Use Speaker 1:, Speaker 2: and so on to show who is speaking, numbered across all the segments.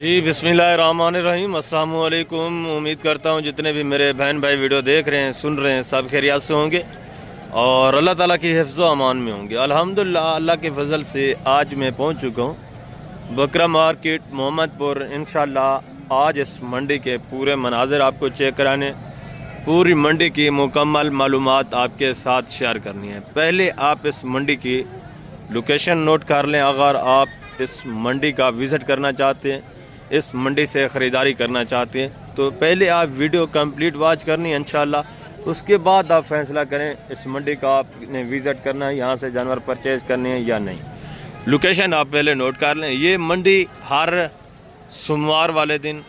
Speaker 1: जी बिस्मिल्लाहिर्रहमानिर्रहीम, अस्सलामु अलैकुम। उम्मीद करता हूँ जितने भी मेरे बहन भाई वीडियो देख रहे हैं, सुन रहे हैं, सब खैरियत से होंगे और अल्लाह ताला की हिफ्ज़ व अमान में होंगे। अल्हम्दुलिल्लाह, अल्लाह के फजल से आज मैं पहुँच चुका हूँ बकरा मार्केट मोहम्मदपुर। इंशाल्लाह आज इस मंडी के पूरे मनाजिर आपको चेक कराने, पूरी मंडी की मुकम्मल मालूमात आपके साथ शेयर करनी है। पहले आप इस मंडी की लोकेशन नोट कर लें। अगर आप इस मंडी का विज़िट करना चाहते हैं, इस मंडी से ख़रीदारी करना चाहते हैं, तो पहले आप वीडियो कंप्लीट वॉच करनी है इंशाल्लाह। उसके बाद आप फैसला करें इस मंडी का आपने विज़िट करना है, यहाँ से जानवर परचेज़ करने हैं या नहीं। लोकेशन आप पहले नोट कर लें। ये मंडी हर सोमवार वाले दिन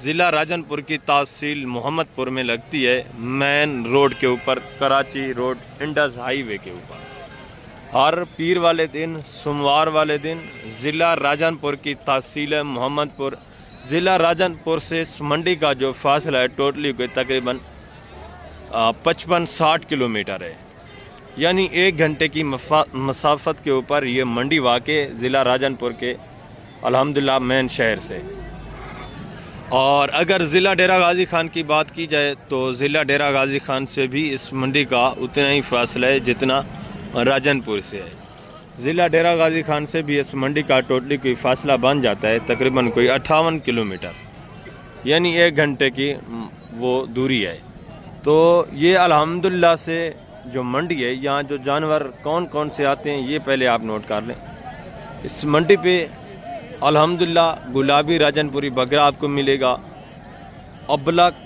Speaker 1: ज़िला राजनपुर की तहसील मोहम्मदपुर में लगती है, मेन रोड के ऊपर, कराची रोड इंडस हाईवे के ऊपर। हर पीर वाले दिन, सोमवार वाले दिन ज़िला राजनपुर की तहसील मोहम्मदपुर, ज़िला राजनपुर से इस मंडी का जो फासला है टोटली कोई तकरीबन 55-60 किलोमीटर है, यानी 1 घंटे की मसाफत के ऊपर ये मंडी वाक़े ज़िला राजनपुर के अल्हम्दुलिल्लाह मेन शहर से। और अगर ज़िला डेरा गाज़ी खान की बात की जाए तो ज़िला डेरा गाज़ी खान से भी इस मंडी का उतना ही फासला है जितना राजनपुर से है। ज़िला डेरा गाज़ी खान से भी इस मंडी का टोटली कोई फासला बन जाता है तकरीबन कोई 58 किलोमीटर, यानी 1 घंटे की वो दूरी है। तो ये अल्हम्दुलिल्लाह से जो मंडी है, यहाँ जो जानवर कौन कौन से आते हैं ये पहले आप नोट कर लें। इस मंडी पे अल्हम्दुलिल्लाह गुलाबी राजनपुरी बकरा आपको मिलेगा, अबलक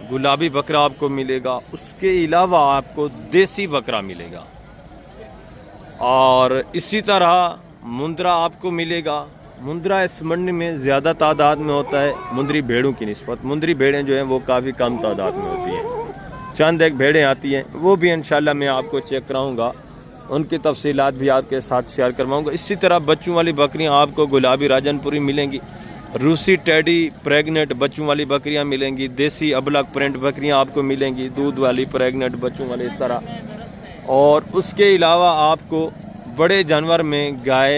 Speaker 1: गुलाबी बकरा आपको मिलेगा, उसके अलावा आपको देसी बकरा मिलेगा और इसी तरह मुंद्रा आपको मिलेगा। मुंद्रा इस मंडी में ज़्यादा तादाद में होता है मुंद्री भेड़ों की निस्बत। मुंद्री भेड़ें जो हैं वो काफ़ी कम तादाद में होती हैं, चंद एक भेड़ें आती हैं, वो भी इंशाल्लाह मैं आपको चेक कराऊंगा, उनकी तफसीलात भी आपके साथ शेयर करवाऊंगा। इसी तरह बच्चों वाली बकरियां आपको गुलाबी राजनपुरी मिलेंगी, रूसी टेडी प्रेगनेंट बच्चों वाली बकरियां मिलेंगी, देसी अबलक प्रिंट बकरियां आपको मिलेंगी, दूध वाली प्रेगनेंट बच्चों वाले, इस तरह। और उसके अलावा आपको बड़े जानवर में गाय,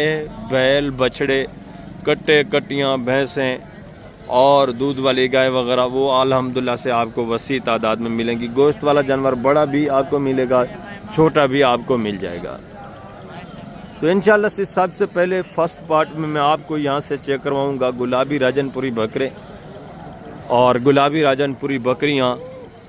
Speaker 1: बैल, बछड़े, कट्टे, कट्टियाँ, भैंसें और दूध वाली गाय वगैरह वो अल्हम्दुलिल्लाह से आपको वसी तादाद में मिलेंगी। गोश्त वाला जानवर बड़ा भी आपको मिलेगा, छोटा भी आपको मिल जाएगा। तो इंशाल्लाह से सबसे पहले फर्स्ट पार्ट में मैं आपको यहाँ से चेक करवाऊँगा गुलाबी राजनपुरी बकरे और गुलाबी राजनपुरी बकरियाँ।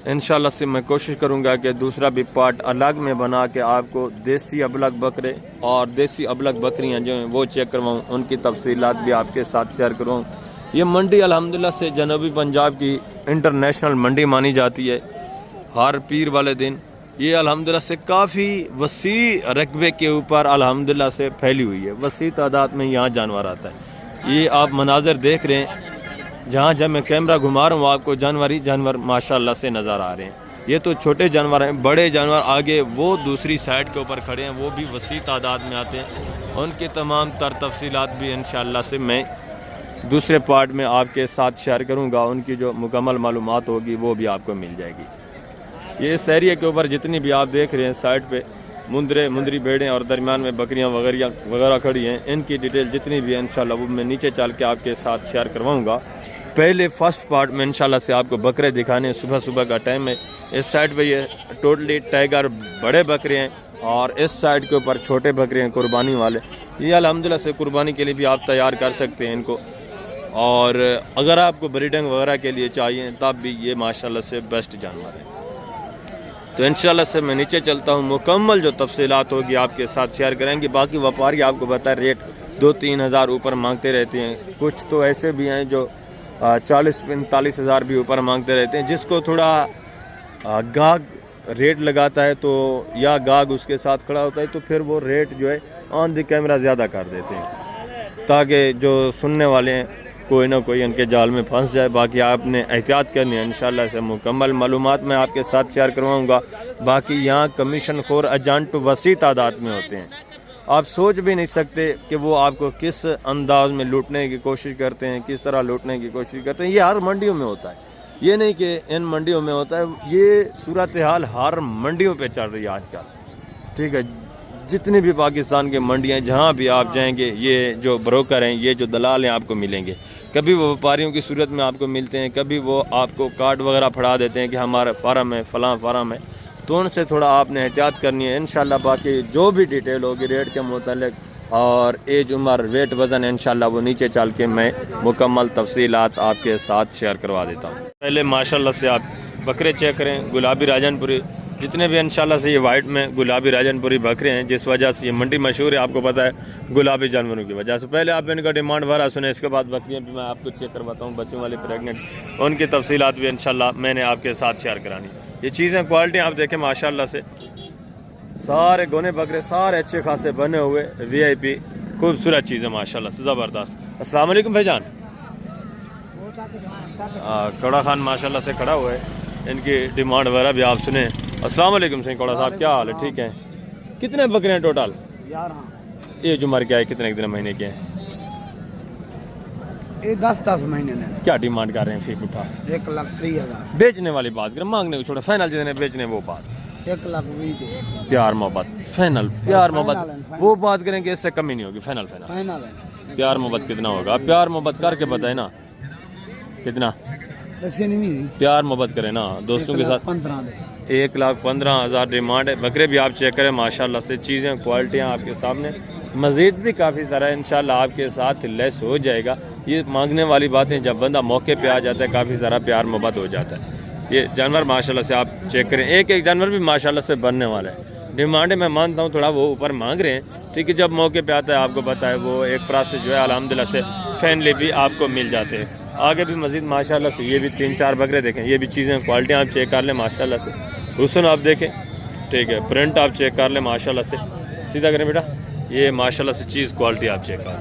Speaker 1: इंशाल्लाह से मैं कोशिश करूंगा कि दूसरा भी पार्ट अलग में बना के आपको देसी अबलक बकरे और देसी अबलक बकरियां जो हैं वो चेक करवाऊँ, उनकी तफसीलात भी आपके साथ शेयर करूँ। ये मंडी अल्हम्दुलिल्लाह से जनूबी पंजाब की इंटरनेशनल मंडी मानी जाती है। हर पीर वाले दिन ये अल्हम्दुलिल्लाह से काफ़ी वसी रकबे के ऊपर अल्हम्दुलिल्लाह से फैली हुई है, वसी तादाद में यहाँ जानवर आता है। ये आप मनाजर देख रहे हैं, जहाँ जब मैं कैमरा घुमा रहा हूँ आपको जानवर ही जानवर माशाल्लाह से नज़र आ रहे हैं। ये तो छोटे जानवर हैं, बड़े जानवर आगे वो दूसरी साइड के ऊपर खड़े हैं, वो भी वसी तादाद में आते हैं। उनकी तमाम तर तफसीलात भी इंशाल्लाह से मैं दूसरे पार्ट में आपके साथ शेयर करूँगा। उनकी जो मुकम्मल मालूमात होगी वो भी आपको मिल जाएगी। ये इस एरिया के ऊपर जितनी भी आप देख रहे हैं साइड पे मुंदरी भेड़ें और दरमियान में बकरियाँ वगैरह खड़ी हैं, इनकी डिटेल जितनी भी है इंशाल्लाह वो मैं नीचे चल के आपके साथ शेयर करवाऊँगा। पहले फर्स्ट पार्ट में इंशाल्लाह से आपको बकरे दिखाने, सुबह सुबह का टाइम है। इस साइड पे ये टोटली टाइगर बड़े बकरे हैं और इस साइड के ऊपर छोटे बकरे हैं कुर्बानी वाले। ये अल्हम्दुलिल्लाह से कुर्बानी के लिए भी आप तैयार कर सकते हैं इनको, और अगर आपको ब्रीडिंग वगैरह के लिए चाहिए तब भी ये माशाल्लाह से बेस्ट जानवर है। तो इंशाल्लाह से मैं नीचे चलता हूँ, मुकम्मल जो तफसीलात होगी आपके साथ शेयर करेंगे। बाकी व्यापारी आपको बताए रेट 2-3 हज़ार ऊपर मांगते रहते हैं, कुछ तो ऐसे भी हैं जो 40-45 हज़ार भी ऊपर मांगते रहते हैं। जिसको थोड़ा गाग रेट लगाता है तो या गाग उसके साथ खड़ा होता है तो फिर वो रेट जो है ऑन द कैमरा ज़्यादा कर देते हैं, ताकि जो सुनने वाले हैं कोई ना कोई उनके जाल में फंस जाए। बाकी आपने एहतियात करनी है। इंशाल्लाह से मुकम्मल मालूमात मैं आपके साथ शेयर करवाऊँगा। बाकी यहाँ कमीशन खोर एजेंट वसी तादाद में होते हैं, आप सोच भी नहीं सकते कि वो आपको किस अंदाज में लूटने की कोशिश करते हैं, किस तरह लूटने की कोशिश करते हैं। ये हर मंडियों में होता है, ये नहीं कि इन मंडियों में होता है, ये सूरत हाल हर मंडियों पे चल रही है आजकल। ठीक है, जितनी भी पाकिस्तान की मंडियाँ जहाँ भी आप जाएंगे ये जो ब्रोकर हैं, ये जो दलाल हैं आपको मिलेंगे। कभी वो व्यापारियों की सूरत में आपको मिलते हैं, कभी वो आपको कार्ड वगैरह फड़ा देते हैं कि हमारा फार्म है, फ़लाँ फार्म है। तो उनसे थोड़ा आपने एहतियात करनी है। इंशाल्लाह बाकी जो भी डिटेल होगी रेट के मुतालिक और एज उम्र वेट वज़न इंशाल्लाह वो नीचे चल के मैं मुकम्मल तफसीलात आपके साथ शेयर करवा देता हूँ। पहले माशाल्लाह से आप बकरे चेक करें, गुलाबी राजनपुरी जितने भी इंशाल्लाह से ये वाइट में गुलाबी राजनपुरी बकरे हैं, जिस वजह से ये मंडी मशहूर है, आपको पता है गुलाबी जानवरों की वजह से। पहले आप इनका डिमांड भरा सुने, इसके बाद बकरियाँ भी मैं आपको चेक करवाता हूँ, बच्चों वाली प्रेगनेंट, उनकी तफसीलात भी इंशाल्लाह मैंने आपके साथ शेयर करानी। ये चीज़ें क्वालिटी आप देखें माशाल्लाह से, सारे गोने बकरे सारे अच्छे खासे बने हुए VIP खूबसूरत चीज़ें माशाल्लाह से ज़बरदस्त। अस्सलाम वालेकुम भाईजान। कड़ा खान माशाल्लाह से खड़ा हुआ है, इनकी डिमांड वगैरह भी आप सुने। अस्सलाम वालेकुम सही कौड़ा साहब, क्या हाल है? ठीक है। कितने बकरे हैं टोटल? 11। एज उम्र क्या है, कितने कितने महीने के हैं?
Speaker 2: ये 10 महीने ने।
Speaker 1: क्या डिमांड कर रहे हैं फी पुठा?
Speaker 2: 1,30,000।
Speaker 1: बेचने वाली बात करें, मांगने को छोड़ो, फाइनल जितने बेचने वो बात।
Speaker 2: 1,20,000।
Speaker 1: प्यार मोहब्बत फाइनल, प्यार मोहब्बत वो बात करेंगे, इससे कमी नहीं होगी। फाइनल फाइनल प्यार मोहब्बत कितना होगा? प्यार मोहब्बत करके बताए ना कितना प्यार मोहब्बत करें ना दोस्तों के साथ। 1,15,000 डिमांड है। बकरे भी आप चेक करें माशाल्लाह से, चीज़ें क्वालिटियाँ आपके सामने, मज़ीद भी काफ़ी सारा है, इंशाल्लाह आपके साथ लेस हो जाएगा। ये मांगने वाली बातें जब बंदा मौके पे आ जाता है काफ़ी सारा प्यार मोहब्बत हो जाता है। ये जानवर माशाल्लाह से आप चेक करें, एक एक जानवर भी माशाल्लाह से बनने वाला है। डिमांड मैं मानता हूँ थोड़ा वो ऊपर मांग रहे हैं, ठीक है, जब मौके पे आता है आपको पता है वो एक प्राइस से जो है अल्हम्दुलिल्लाह से फैनली भी आपको मिल जाते हैं। आगे भी मज़ीद माशाल्लाह से ये भी 3-4 बकरे देखें, ये भी चीज़ें क्वालिटी आप चेक कर लें माशाल्लाह से। हुस्न आप देखें, ठीक है, प्रिंट आप चेक कर लें माशाल्लाह से। सीधा करें बेटा, ये माशाल्लाह से चीज़ क्वालिटी आप चेक कर लें,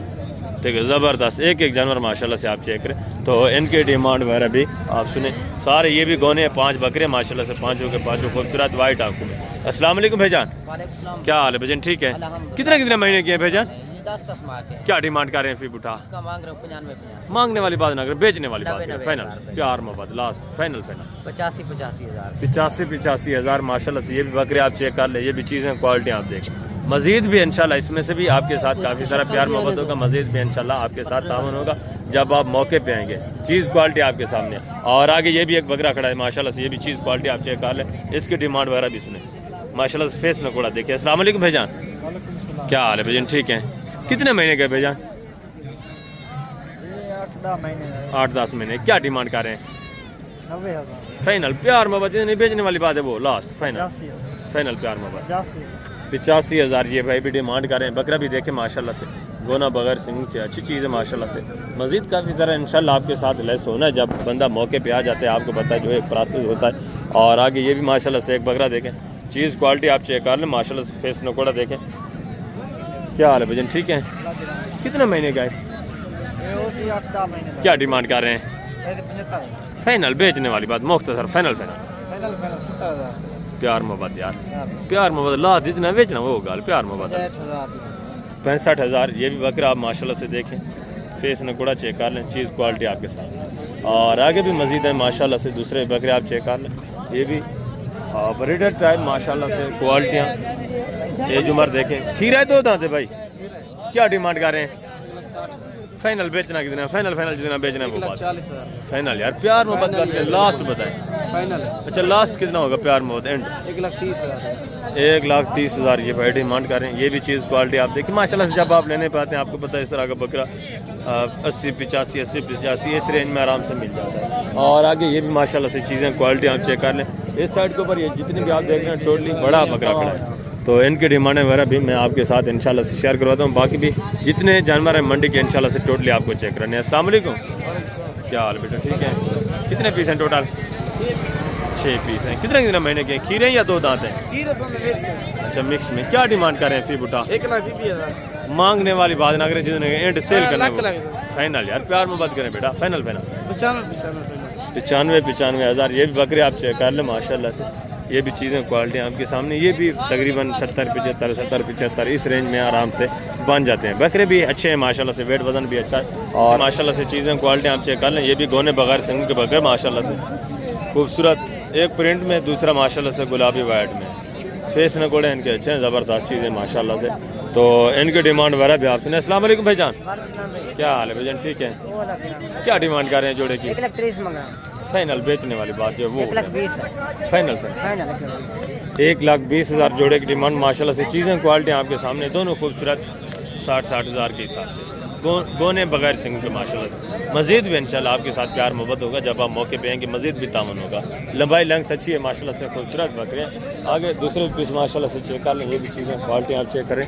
Speaker 1: ठीक है, ज़बरदस्त। एक एक जानवर माशाल्लाह से आप चेक करें। तो इनके डिमांड वगैरह भी आप सुने सारे। ये भी गोने 5 बकरे माशाल्लाह से, पाँचों के पाँचों खूबसूरत वाइट आपको। अस्सलाम वालेकुम भाईजान, क्या हाल है भाईजान? ठीक है। कितने कितने महीने के हैं भाईजान?
Speaker 2: 10 माह के।
Speaker 1: क्या डिमांड कर रहे हैं फी बुठा?
Speaker 2: इसका मांग रहे 95,000।
Speaker 1: मांगने वाली बात ना करें, बेचने वाली बात करें। फाइनल प्यार मोहब्बत लास्ट फाइनल
Speaker 2: 85,000।
Speaker 1: 85,000 माशाल्लाह से। ये भी बकरे आप चेक कर ले, ये भी चीज़ें क्वालिटी आप देखें। मज़ीद भी इंशाल्लाह इसमें से भी आपके साथ काफ़ी सारा प्यार मोहब्बत होगा, मज़ीद भी इंशाल्लाह आपके साथ तावन होगा जब आप मौके पे आएंगे। चीज़ क्वालिटी आपके सामने। और आगे ये भी एक बकरा खड़ा है माशाल्लाह से, ये भी चीज़ क्वालिटी आप चेक कर ले, इसकी डिमांड वगैरह भी सुने माशाल्लाह से। फेस नकोड़ा देखिए। अस्सलाम वालेकुम भाईजान, क्या हाल है भाईजान? ठीक है। कितने महीने के भाईजान? 8-10 महीने। क्या डिमांड कर रहे हैं?
Speaker 2: 90,000।
Speaker 1: फाइनल प्यार मोहब्बत नहीं, बेचने वाली बात है वो लास्ट फाइनल फाइनल प्यार मोहब्बत 85,000 ये भाई भी डिमांड कर रहे हैं। बकरा भी देखे माशाल्लाह से, गोना बगैर सिंग के अच्छी चीज़ है माशाल्लाह से। मज़ीद काफ़ी सारा इंशाल्लाह आपके साथ लेस होना है जब बंदा मौके पे आ जाता है, आपको पता है जो एक प्रोसेस होता है। और आगे ये भी माशाल्लाह से एक बकरा देखें, चीज़ क्वालिटी आप चेक कर लें माशाल्लाह से। फेस नकोड़ा देखें। क्या हाल है भजन? ठीक है। कितने महीने का है?
Speaker 2: 8-10 महीने।
Speaker 1: क्या डिमांड कर रहे हैं? फाइनल बेचने वाली बात, मुख्तसर फाइनल
Speaker 2: 70,000।
Speaker 1: प्यार मोहब्बत यार, प्यार मोहब्बत लास्ट जितना बेचना वो गाल प्यार मोहब्बत। 65,000 ये भी बकरा आप माशाल्लाह से देखें, फेस नकोड़ा चेक कर लें, चीज़ क्वालिटी आपके साथ। और आगे भी मज़ीद है माशाल्लाह से, दूसरे बकरे आप चेक कर लें। ये भी ब्रीडर टाइप माशाल्लाह से क्वालिटियाँ। एज उम्र देखें, खीरा है 2 दांत है भाई। क्या डिमांड कर रहे हैं? फाइनल बेचना कितना? फाइनल जितना बेचना है वो बात। फाइनल यार प्यार मोहब्बत करके लास्ट बताएं।
Speaker 2: फाइनल।
Speaker 1: अच्छा लास्ट कितना होगा प्यार मोहब्बत एंड?
Speaker 2: 1,30,000।
Speaker 1: 1,30,000 ये भाई डिमांड कर रहे हैं। ये भी चीज़ क्वालिटी आप देखिए माशाल्लाह से। जब आप लेने पे आते हैं आपको पता है इस तरह का बकरा 80-85 इस रेंज में आराम से मिल जाता है। और आगे ये भी माशाल्लाह से चीज़ें क्वालिटी आप चेक कर लें। इस साइड के ऊपर ये जितनी भी आप देख रहे हैं टोटली बड़ा बकरा खड़ा है। तो इनकी डिमांड वगैरह भी मैं आपके साथ इंशाल्लाह से शेयर करवाता हूँ। बाकी भी जितने जानवर हैं मंडी के इंशाल्लाह से टोटली आपको चेक करने हैं। अस्सलाम वालेकुम, क्या हाल बेटा? ठीक है। कितने पीस हैं टोटल? 6 पीस हैं। कितने महीने के? खीरे या 2 दांत हैं? अच्छा मिक्स में। क्या डिमांड कर रहे हैं फी बुटा?
Speaker 2: 1,20,000।
Speaker 1: मांगने वाली बात ना करें, जितने एंड सेल करना फाइनल यार प्यार में बात करें बेटा। फाइनल 95,000 ये भी बकरे आप चेक कर लें माशाल्लाह से। ये भी चीज़ें क्वालिटी आपके सामने। ये भी तकरीबन 70-75 इस रेंज में आराम से बन जाते हैं। बकरे भी अच्छे हैं माशाल्लाह से, वेट वजन भी अच्छा है। और माशाल्लाह से चीज़ें क्वालिटी आप चेक कर लें। ये भी गोने बगैर सिंग के बकरे माशाल्लाह से खूबसूरत, एक प्रिंट में दूसरा माशाल्लाह से गुलाबी वाइट में। फेस नकोड़े इनके अच्छे हैं, ज़बरदस्त चीज़ें माशाल्लाह से। तो इनकी डिमांड वगैरह भी आपसे। अस्सलाम वालेकुम भाईजान, क्या हाल है भाईजान? ठीक है, क्या डिमांड कर रहे हैं जोड़े की?
Speaker 2: 1,30,000 मंगा।
Speaker 1: फाइनल बेचने वाली बात जो है वो
Speaker 2: 1,20,000 है।
Speaker 1: फाइनल।
Speaker 2: फाइनल
Speaker 1: 1,20,000 जोड़े की डिमांड। माशाल्लाह से चीज़ें क्वालिटी आपके सामने दोनों खूबसूरत 60,000 के हिसाब से गोने बगैर सिंग के माशाल्लाह से। मज़ीद भी इंशाल्लाह आपके साथ प्यार मोहब्बत होगा जब आप मौके पे आएंगे, मज़ीद भी तामन होगा। लंबाई लेंथ अच्छी है माशाल्लाह से, खूबसूरत बकरे। आगे दूसरे पीस माशाल्लाह से चेक कर लें, ये भी चीज़ें क्वालिटी आप चेक करें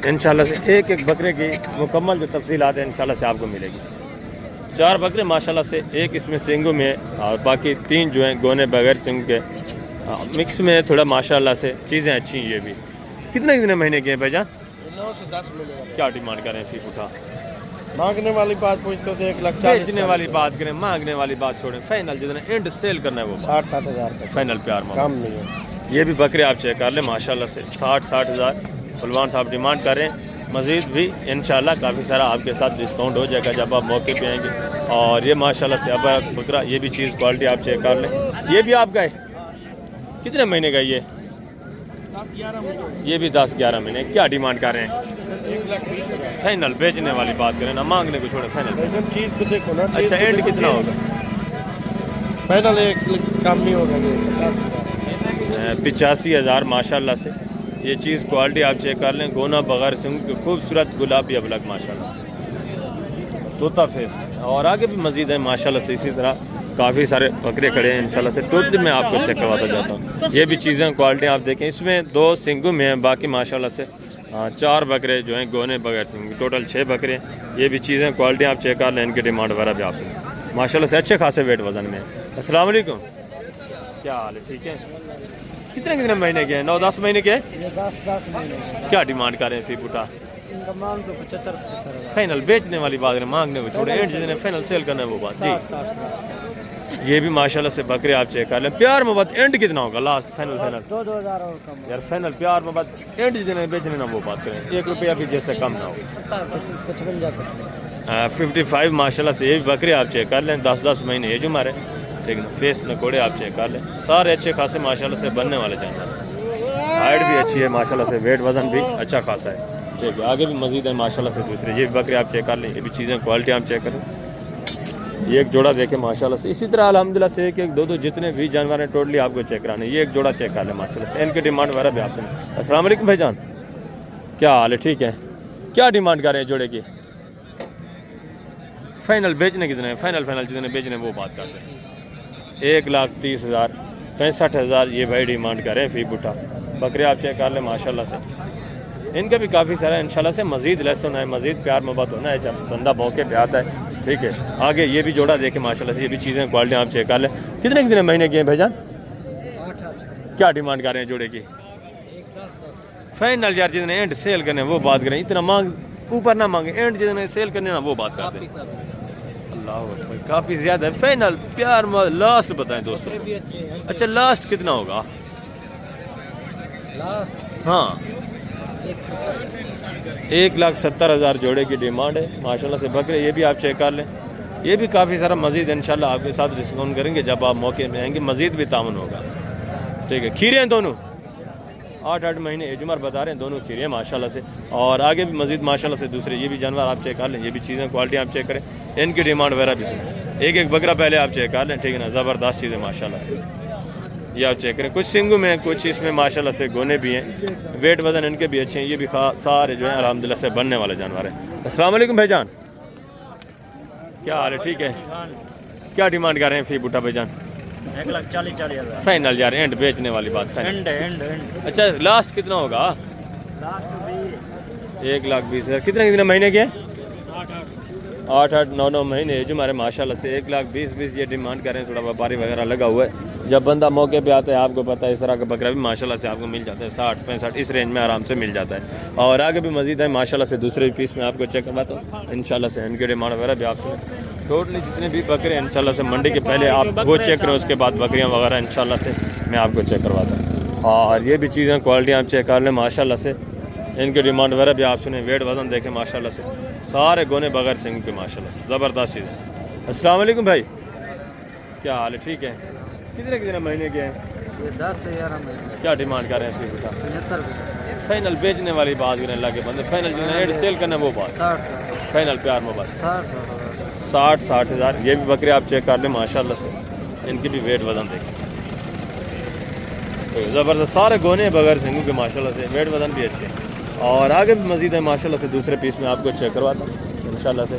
Speaker 1: इंशाल्लाह से। एक एक बकरे की मुकम्मल जो तफसीलात है इंशाल्लाह से आपको मिलेगी। 4 बकरे माशाल्लाह से, एक इसमें सिंगों में और बाकी 3 जो हैं गोने बगैर सिंग के। मिक्स में थोड़ा माशाल्लाह से चीज़ें अच्छी हैं। ये भी कितने महीने के हैं भाईजान?
Speaker 2: 9 से 10 मिलेगा।
Speaker 1: क्या डिमांड करें फीक उठा?
Speaker 2: मांगने वाली बात पूछते तो 1,40,000।
Speaker 1: बेचने वाली बात करें, मांगने वाली बात छोड़ें। फाइनल जितने एंड सेल करना है वो
Speaker 2: 60-60,000 का
Speaker 1: फाइनल प्यार
Speaker 2: कम नहीं है।
Speaker 1: ये भी बकरे आप चेक कर लें माशाल्लाह से 60,000 फुलवान साहब डिमांड करें। मज़ीद भी इंशाल्लाह काफ़ी सारा आपके साथ डिस्काउंट हो जाएगा जब आप मौके पे आएंगे। और ये माशाल्लाह से अब बकरा, ये भी चीज़ क्वालिटी आप चेक कर लें। ये भी आपका है, कितने महीने का ये? ये भी 10-11 महीने। क्या डिमांड कर रहे हैं?
Speaker 2: 1,20,000।
Speaker 1: फाइनल बेचने वाली बात करें ना, मांगने को छोड़े फाइनल।
Speaker 2: चीज़ को देखो ना।
Speaker 1: अच्छा एंड कितना होगा?
Speaker 2: फाइनल एक कम नहीं होगा,
Speaker 1: 85,000 माशाल्लाह से। ये चीज़ क्वालिटी आप चेक कर लें, गोना बगैर सिंग के खूबसूरत गुलाबी अबलग माशाल्लाह, तोता फेस। और आगे भी मज़ीद है माशाल्लाह से। इसी तरह काफ़ी सारे बकरे खड़े हैं इंशाल्लाह से। टोटल मैं आपको चेक करवाता जाता हूँ। ये भी चीज़ें क्वालिटी आप देखें, इसमें 2 सिंगों में हैं, बाकी माशाल्लाह से 4 बकरे जो हैं गोने बगैर सिंग, टोटल 6 बकरे हैं। ये भी चीज़ें क्वालिटी आप चेक कर लें, इनकी डिमांड वगैरह भी आपसे माशाल्लाह से अच्छे खासे वेट वजन में। अस्सलाम वालेकुम, क्या हाल है? ठीक है, कितने महीने के हैं? 9-10 महीने के हैं।
Speaker 2: 10 महीने।
Speaker 1: क्या डिमांड कर रहे हैं फी बुटा?
Speaker 2: इनका मांग तो 75,000।
Speaker 1: फाइनल बेचने वाली बात है, मांगने को छोड़े एंड जितने फाइनल सेल करना है वो बात। जी
Speaker 2: 60,000।
Speaker 1: ये भी माशाल्लाह से बकरे आप चेक कर लें। प्यार मोहब्बत एंड कितना होगा लास्ट फाइनल?
Speaker 2: 2,000 और कम।
Speaker 1: यार फाइनल प्यार मोहब्बत एंड जितने बेचने ना वो बात करें, 1 रुपया भी जैसे कम ना हो।
Speaker 2: 55
Speaker 1: 55 माशाल्लाह से। ये भी बकरे आप चेक कर लें, 10-10 महीने एज उम्र है, ठीक है। फेस नकोड़े आप चेक कर लें, सारे अच्छे खासे माशाल्लाह से बनने वाले जानवर। हाइट भी अच्छी है माशाल्लाह से, वेट वजन भी अच्छा खासा है, ठीक है। आगे भी मजीद है माशाल्लाह से दूसरे। ये भी बकरे आप चेक कर लें, ये भी चीज़ें क्वालिटी आप चेक करें। ये एक जोड़ा देखें माशाल्लाह से। इसी तरह अल्हम्दुलिल्लाह से 1-1, 2-2 जितने भी जानवर हैं टोटली आपको चेक कराने। ये एक जोड़ा चेक कर लें माशाल्लाह से, इनकी डिमांड वगैरह भी आपसे। अस्सलाम वालेकुम भाईजान, क्या हाल है? ठीक है, क्या डिमांड कर रहे हैं जोड़े की? फाइनल बेचने कितने हैं? फाइनल जितने बेचने वो बात करते हैं। 1,30,000 65,000 ये भाई डिमांड करें फी बुटा। बकरे आप चेक कर लें माशाल्लाह से, इनका भी काफ़ी सारा इंशाल्लाह से। मज़ीद लेस होना है, मज़ीद प्यार मोहब्बत होना है जब बंदा मौके पे आता है, ठीक है। आगे ये भी जोड़ा देखें माशाल्लाह से, ये भी चीज़ें क्वालिटी आप चेक कर लें। कितने महीने के हैं भाईजान?
Speaker 2: 8,000।
Speaker 1: क्या डिमांड कर रहे हैं जोड़े की? फाइनल यार जितने एंड सेल करने वो बात करें, इतना मांग ऊपर ना मांगे, एंड जितने सेल करने ना वो बात करते हैं। अल्लाह अकबर, काफ़ी ज़्यादा है। फाइनल प्यार लास्ट बताएं दोस्तों। अच्छा लास्ट कितना होगा? हाँ 1,70,000 जोड़े की डिमांड है माशाल्लाह से बकरे। ये भी आप चेक कर लें, ये भी काफ़ी सारा मज़ीद इंशाल्लाह आपके साथ डिस्काउंट करेंगे जब आप मौके में आएंगे, मज़ीद भी तामन होगा, ठीक है। खीरे हैं दोनों, 8-8 महीने एज उम्र बता रहे हैं, दोनों खीरे हैं माशाल्लाह से। और आगे भी मज़ीद माशाल्लाह से दूसरे ये भी जानवर आप चेक कर लें, ये भी चीज़ें क्वालिटी आप चेक करें, इनकी डिमांड वगैरह भी सुनें। एक बकरा पहले आप चेक कर लें, ठीक है ना। ज़बरदस्त चीज़ें माशाल्लाह से, ये आप चेक करें। कुछ सिंगू में, कुछ इसमें माशाल्लाह से गोने भी हैं, वेट वजन इनके भी अच्छे हैं। ये भी सारे जो हैं अल्हम्दुलिल्लाह से बनने वाले जानवर हैं। अस्सलाम वालेकुम भाईजान, क्या हाल है? ठीक है, क्या डिमांड कर रहे हैं फी बुटा भाईजान?
Speaker 2: 1,40,000।
Speaker 1: फाइनल यार एंड बेचने वाली बात फाइनल।
Speaker 2: एंड
Speaker 1: अच्छा लास्ट कितना होगा? 1,20,000। कितने महीने के? 8-8 9-9 महीने जो हमारे माशाल्लाह से। 1,20,000 ये डिमांड कर रहे हैं। थोड़ा व्यापारी वगैरह लगा हुआ है, जब बंदा मौके पे आता है आपको पता है इस तरह का बकरा भी माशाल्लाह से आपको मिल जाता है 60-65 इस रेंज में आराम से मिल जाता है। और आगे भी मजीद है माशाल्लाह से दूसरे पीस में आपको चेक करवाता हूँ इंशाल्लाह से। इनके डिमांड वगैरह भी आपसे टोटली जितने भी बकरे हैं इंशाल्लाह से मंडी के पहले आप वो चेक करें, उसके बाद बकरियाँ वगैरह इंशाल्लाह से मैं आपको चेक करवाता हूँ। और ये भी चीज़ें क्वालिटी आप चेक कर लें माशाल्लाह से, इनकी डिमांड वगैरह भी आप सुने। वेट वजन देखें माशाल्लाह से, सारे गोने बगैर सिंग के माशाल्लाह से, ज़बरदस्त चीज़ है। अस्सलाम वालेकुम भाई, क्या हाल है? ठीक है, कितने महीने के हैं?
Speaker 2: 10 से 11 महीने।
Speaker 1: क्या डिमांड कर रहे हैं इसकी?
Speaker 2: 75 रुपये।
Speaker 1: फाइनल बेचने वाली बात करें अल्लाह के बंदे, फाइनल जो सेल करना वो बात,
Speaker 2: 60
Speaker 1: फाइनल प्यार मोहब्बत
Speaker 2: 60
Speaker 1: 60,000। ये भी बकरे आप चेक कर लें माशाल्लाह से, इनकी भी वेट वजन देखें तो ज़बरदस्त, सारे गोने बगैर सिंगू के माशाल्लाह से, वेट वजन भी अच्छे हैं। और आगे भी मजीद है माशाल्लाह से, दूसरे पीस में आपको चेक करवाता हूँ इंशाल्लाह से,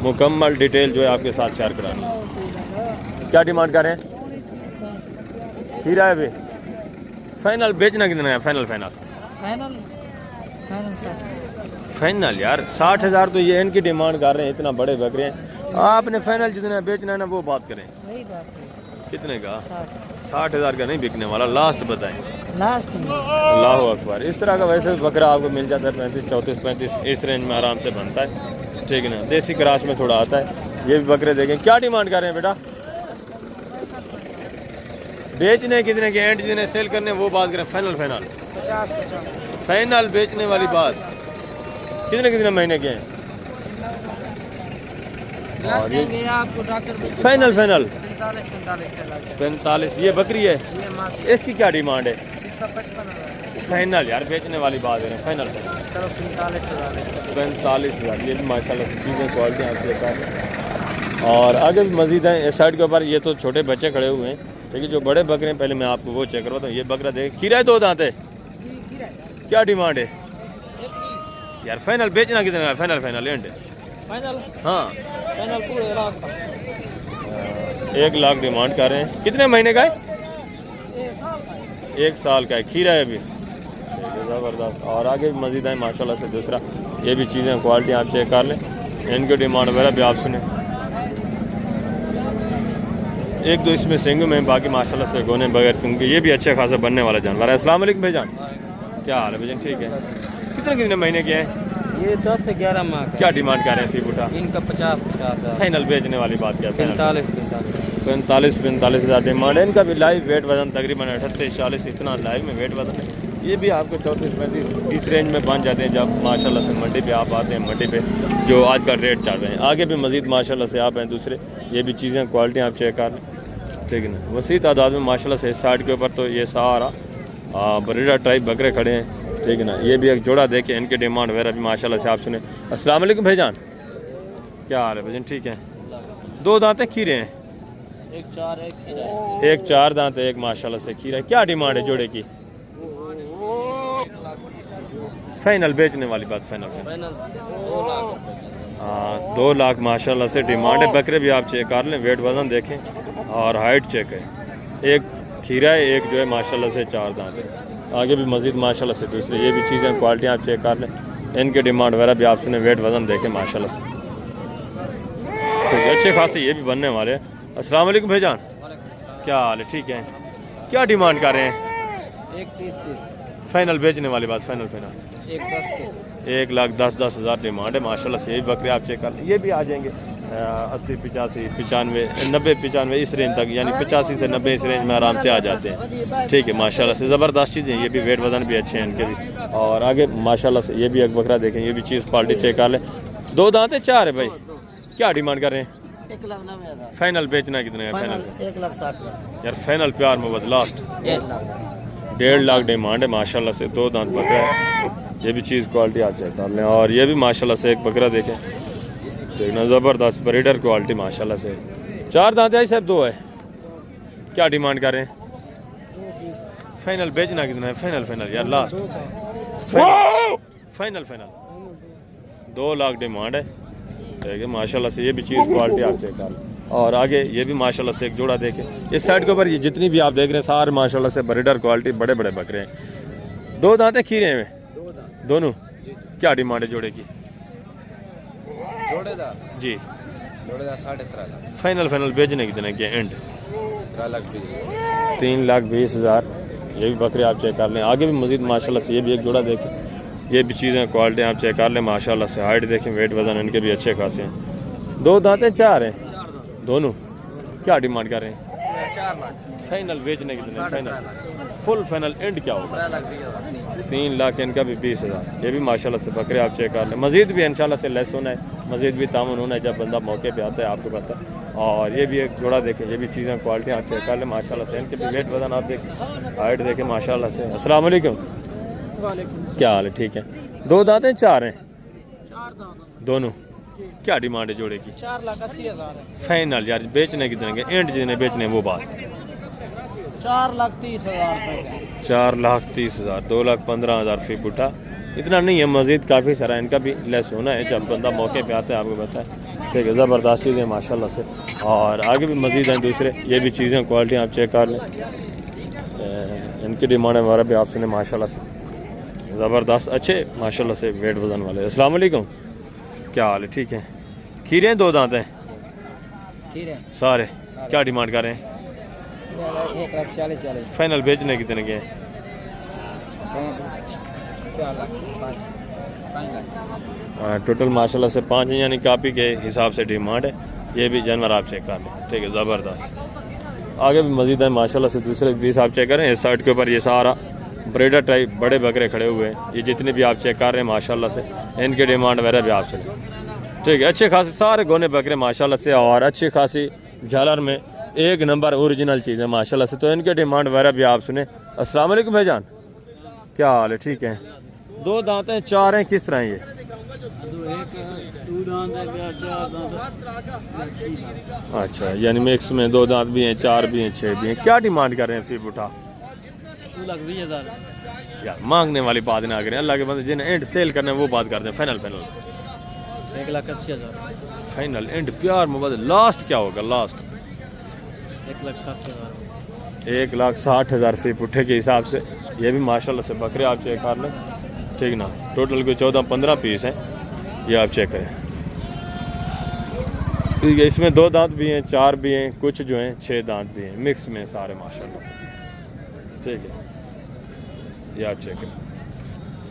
Speaker 1: मुकम्मल डिटेल जो है आपके साथ शेयर करानी है। क्या डिमांड कर रहे हैं? खीरा है भी फाइनल बेचना कितना है? फाइनल फाइनल
Speaker 2: फाइनल
Speaker 1: फाइनल यार 60,000 तो ये इनकी डिमांड कर रहे हैं, इतना बड़े बकरे हैं। आपने फाइनल जितना बेचना है ना वो बात करें, कितने का? 60,000 का नहीं बिकने वाला, लास्ट बताएं।
Speaker 2: लास्ट
Speaker 1: अल्लाह अकबर। इस तरह का वैसे बकरा आपको मिल जाता है 35, 34, 35 इस रेंज में आराम से बनता है, ठीक है ना। देसी क्रास में थोड़ा आता है। ये भी बकरे देखें, क्या डिमांड कर रहे हैं बेटा? बेचने कितने के, एंड जितने सेल करने वो बात करें। फाइनल फाइनल
Speaker 2: 50
Speaker 1: फाइनल बेचने वाली बात, कितने कितने महीने के हैं? और ये
Speaker 2: आपको डॉक्टर
Speaker 1: फाइनल फाइनल
Speaker 2: 45
Speaker 1: 45। ये बकरी है, इसकी क्या डिमांड है?
Speaker 2: इसका 55,000
Speaker 1: फाइनल यार बेचने वाली बात है, फाइनल
Speaker 2: चलो 45,000
Speaker 1: 45,000। ये भी माशाल्लाह से चीज़ें क्वालिटी आपके पास। और आगे भी मजीद है इस साइड के ऊपर। ये तो छोटे बच्चे खड़े हुए हैं, लेकिन जो बड़े बकरे हैं पहले मैं आपको वो चेक करवाता हूँ। ये बकरा देख, खीरा है, 2 दांत है, क्या डिमांड है यार? फाइनल बेचना कितना है? फाइनल फाइनल एंड
Speaker 2: फाइनल
Speaker 1: हाँ
Speaker 2: फाइनल पूरे लाख
Speaker 1: 1 लाख डिमांड कर रहे हैं। कितने महीने का है? 1 साल का है। खीरा है अभी, ठीक है, ज़बरदस्त। और आगे भी मजीद है माशाल्लाह से दूसरा। ये भी चीज़ें क्वालिटी आप चेक कर लें, इनकी डिमांड वगैरह भी आप सुने। 1-2 इसमें सिंग में, बाकी माशाल्लाह से गोने बगैर सिंग के। ये भी अच्छे खासा बनने वाला जानवर है। अस्सलाम वालेकुम भाईजान, क्या हाल है भाईजान? ठीक है। कितने कितने महीने के हैं?
Speaker 2: ये 10 से 11 माह का।
Speaker 1: क्या डिमांड कर रहे हैं फीबूटा?
Speaker 2: इनका 50,000
Speaker 1: फाइनल बेचने वाली बात क्या है?
Speaker 2: 45
Speaker 1: हज़ार डिमांड है। इनका भी लाइव वेट वजन तकरीबन 38-40 इतना लाइव में वेट वजन है। ये भी आपको 34-35 इस रेंज में बन जाते हैं जब माशाल्लाह से मंडी पे आप आते हैं, मंडी पे जो आज का रेट चल रहे हैं। आगे भी मजीद माशाल्लाह से आप हैं दूसरे, ये भी चीज़ें क्वालिटी आप चेक कर लें, ठीक है ना। वसी तादाद में माशाल्लाह से इस साइड के ऊपर तो ये सारा ब्रीडर टाइप बकरे खड़े हैं, ठीक है ना। ये भी एक जोड़ा देखे, इनके डिमांड वगैरह भी माशाल्लाह से आप सुने। अस्सलाम वालेकुम भाईजान, क्या हाल है भाईजान? ठीक है। 2 दांत खीरे हैं, एक 4 दांत है, एक माशाल्लाह से खीरा है। क्या डिमांड है जोड़े की? फाइनल बेचने वाली बात, फाइनल 2 लाख माशाल्लाह से डिमांड है। बकरे भी आप चेक कर लें, वेट वजन देखें और हाइट चेक है। एक खीरा है, एक जो है माशाल्लाह से 4 दांत है। आगे भी मजीद माशाल्लाह से दूसरे, ये भी चीज़ें क्वालिटी आप चेक कर लें, इनके डिमांड वगैरह भी आप सुने, वेट वजन देखें माशाल्लाह से, ठीक है। अच्छे खासे ये भी बनने वाले हैं। अस्सलाम वालेकुम भाईजान, क्या हाल है? ठीक है। क्या डिमांड कर रहे हैं?
Speaker 2: 1
Speaker 1: फाइनल बेचने वाली बात, फाइनल फाइनल
Speaker 2: 10 के
Speaker 1: 1,10,10 हज़ार डिमांड है माशाल्लाह से। ये भी बकरे आप चेक कर लें, ये भी आ जाएंगे 80, 85, 95, 90, 95 इस रेंज तक, यानी 85 से 90 इस रेंज में आराम से आ जाते हैं, ठीक है। माशाल्लाह से ज़बरदस्त चीज़ें, ये भी वेट वजन भी अच्छे हैं इनके भी। और आगे माशाल्लाह से ये भी एक बकरा देखें, ये भी चीज़ क्वालिटी चेक कर लें। 2 दांत है, 4 है भाई, क्या डिमांड कर रहे हैं?
Speaker 2: 1,90,000
Speaker 1: फाइनल बेचना कितने का? फाइनल
Speaker 2: 1,60,000
Speaker 1: यार फाइनल प्यार मोहब्बत लास्ट 1.5 लाख डिमांड है माशाल्लाह से। 2 दांत बकरा है, ये भी चीज़ क्वालिटी आप चेक कर लें। और ये भी माशाल्लाह से एक बकरा देखें, ठीक ना, ज़बरदस्त ब्रीडर क्वालिटी माशाल्लाह से। 4 दांत है साहब, 2 है, क्या डिमांड कर रहे हैं? फाइनल बेचना कितना है? फाइनल फाइनल यार last final final 2 lakh demand है, ठीक है माशाल्लाह से। ये भी चीज़ क्वालिटी आप चेक कर लें। और आगे ये भी माशाल्लाह से एक जोड़ा देखें, इस साइड के ऊपर ये जितनी भी आप देख रहे हैं सारे माशाल्लाह से ब्रीडर क्वालिटी, बड़े बड़े बकरे हैं। 2 दांत है, खीरे में दोनों, क्या डिमांड है जोड़े की?
Speaker 2: जोड़ेदार
Speaker 1: जी
Speaker 2: जोड़ेदार 13,500
Speaker 1: फाइनल फाइनल बेचने कितने के? एंड 3,20,000। ये भी बकरे आप चेक कर लें। आगे भी मजीद माशाल्लाह से ये भी एक जोड़ा देखें, ये भी चीज़ें क्वालिटी आप चेक कर लें माशाल्लाह से। हाइट देखें, वेट वजन इनके भी अच्छे खासे हैं। 2 दांत हैं, 4 हैं दोनों, क्या डिमांड कर रहे हैं?
Speaker 2: 4 लाख
Speaker 1: फाइनल बेचने कितने? फाइनल फुल फाइनल एंड क्या होगा? 3 लाख, इनका भी 20,000। ये भी माशाल्लाह से बकरे आप चेक कर लें। मजीद भी इंशाल्लाह से लेस होना है, मजीद भी तामुन होना है जब बंदा मौके पे आता है, आपको पता है। और ये भी एक जोड़ा देखें, ये भी चीज़ें क्वालिटी आप चेक कर लें माशाल्लाह से। इनके भी वेट वजन आप देखें, हाइट देखें माशाल्लाह से। अस्सलाम वालेकुम,
Speaker 2: वालेकुम।
Speaker 1: क्या हाल है? ठीक है। दो दांत हैं, चार हैं?
Speaker 2: 4 दांत
Speaker 1: दोनों। क्या डिमांड है जोड़े की?
Speaker 2: 4,80,000 है।
Speaker 1: फाइनल यार, बेचने कितने के? एंड जितने बेचने वो बात।
Speaker 2: 4,30,000 रुपये का।
Speaker 1: 4,30,000, 2,15,000 फी फुटा। इतना नहीं है, मजीद काफ़ी सारा इनका भी लेस होना है जब बंदा मौके पे आता है, आपको पता है। ठीक है, ज़बरदस्त चीज़ें माशाल्लाह से। और आगे भी मजीद हैं दूसरे, ये भी चीज़ें क्वालिटी आप चेक कर लें। इनकी डिमांड वगैरह भी आप सुने माशाल्लाह से, ज़बरदस्त अच्छे माशाल्लाह से वेट वज़न वाले। अस्सलाम वालेकुम। क्या हाल है? ठीक है। खीरे हैं, दो दांत हैं?
Speaker 2: खीरे
Speaker 1: सारे। क्या डिमांड कर रहे हैं?
Speaker 2: 1,40,000।
Speaker 1: फाइनल बेचने कितने के हैं?
Speaker 2: 4 लाख। 5 लाख।
Speaker 1: टोटल माशाल्लाह से 5 यानी कापी के हिसाब से डिमांड है। ये भी जानवर आप चेक कर लें। ठीक है, ज़बरदस्त। आगे भी मजीद है माशाल्लाह से दूसरे पीस आप चेक करें। इस साइड के ऊपर ये सारा ब्रेडर टाइप बड़े बकरे खड़े हुए हैं। ये जितने भी आप चेक कर रहे हैं माशाल्लाह से, इनके डिमांड वगैरह भी आपसे। ठीक है, अच्छे खासे सारे गोने बकरे माशाल्लाह से, और अच्छी खासी झालर में एक नंबर ओरिजिनल चीज़ है माशाल्लाह से। तो इनके डिमांड वगैरह भी आप सुने। अस्सलाम वालेकुम भाईजान। क्या हाल है? ठीक है। दो दांत हैं, चार हैं, किस तरह हैं ये? अच्छा, यानी मिक्स में दो दांत भी हैं, चार भी हैं, छः भी हैं। क्या डिमांड कर रहे हैं फिर उठा?
Speaker 2: 2,20,000।
Speaker 1: यार मांगने वाली बात ना करें, अल्लाह के बंदे जिन्हें एंड सेल करना है वो बात करते हैं। फाइनल
Speaker 2: 1,80,000।
Speaker 1: फाइनल एंड प्यार मोहब्बत लास्ट क्या होगा? लास्ट
Speaker 2: 1,60,000।
Speaker 1: 1,60,000 फी पुट्ठे के हिसाब से। ये भी माशाल्लाह से बकरे आप चेक कर लें। ठीक ना, टोटल कोई 14-15 पीस हैं, ये आप चेक करें। ठीक है, इसमें दो दांत भी हैं, चार भी हैं, कुछ जो हैं 6 दांत भी हैं, मिक्स में सारे माशाल्लाह से। ठीक है, ये आप चेक करें।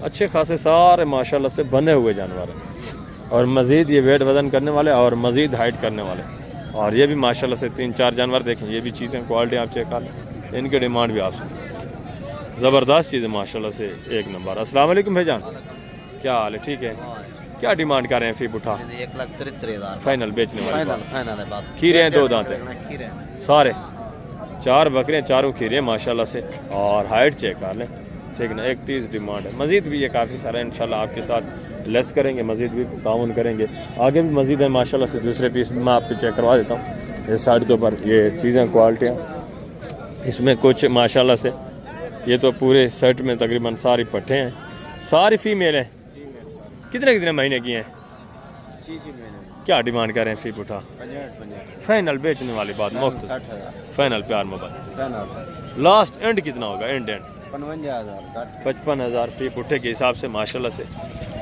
Speaker 1: अच्छे खासे सारे माशाल्लाह से बने हुए जानवर हैं, और मज़ीद ये वेट वज़न करने वाले और मज़ीद हाइट करने वाले। और ये भी माशाल्लाह से 3-4 जानवर देखें, ये भी चीज़ें क्वालिटी आप चेक कर लें। इनके डिमांड भी आपसे ज़बरदस्त चीज़ें माशाल्लाह से एक नंबर। अस्सलाम वालेकुम भाईजान। क्या हाल है? ठीक है। क्या डिमांड कर रहे हैं फी उठा?
Speaker 2: 1,73,000।
Speaker 1: फाइनल बेचने वाले बात।
Speaker 2: फाइनल है बात।
Speaker 1: खीरे हैं, दो दांत हैं सारे, 4 बकरे, चारों खीरे माशाल्लाह से, और हाइट चेक कर लें। ठीक ना, 1,30 डिमांड है। मज़ीद भी ये काफ़ी सारा इंशाल्लाह आपके साथ लेस करेंगे, मज़ीद भी ताउन करेंगे। आगे भी मज़ीद है माशाल्लाह से, दूसरे पीस भी मैं आपको चेक करवा देता हूँ। इस साइड के ऊपर ये चीज़ें क्वालिटियाँ, इसमें कुछ माशाल्लाह से ये तो पूरे सेट में तकरीबन सारी पट्टे हैं, सारी फीमेल हैं। कितने कितने महीने की हैं? क्या डिमांड कर रहे हैं फी उठा?
Speaker 2: 50।
Speaker 1: फाइनल बेचने वाली बात मुफ्त।
Speaker 2: 60,000।
Speaker 1: फाइनल प्यार मोहब्बत।
Speaker 2: फाइनल
Speaker 1: लास्ट एंड कितना होगा? एंड
Speaker 2: 55,000।
Speaker 1: 55,000 फी पुट्ठे के हिसाब से माशाल्लाह से।